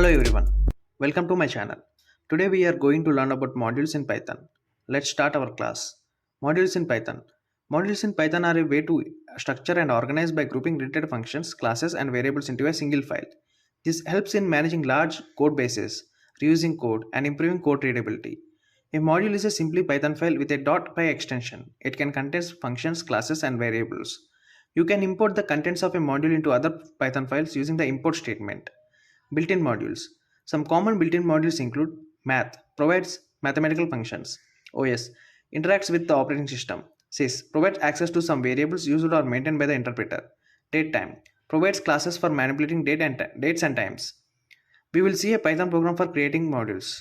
Hello everyone, welcome to my channel. Today we are going to learn about modules in Python. Let's start our class. Modules in Python. Modules in Python are a way to structure and organize by grouping related functions, classes, and variables into a single file. This helps in managing large code bases, reusing code, and improving code readability. A module is a simply Python file with a .py extension. It can contain functions, classes, and variables. You can import the contents of a module into other Python files using the import statement. Built-in modules. Some common built-in modules include math, provides mathematical functions. OS interacts with the operating system. Sys provides access to some variables used or maintained by the interpreter. Datetime provides classes for manipulating dates and times. We will see a Python program for creating modules.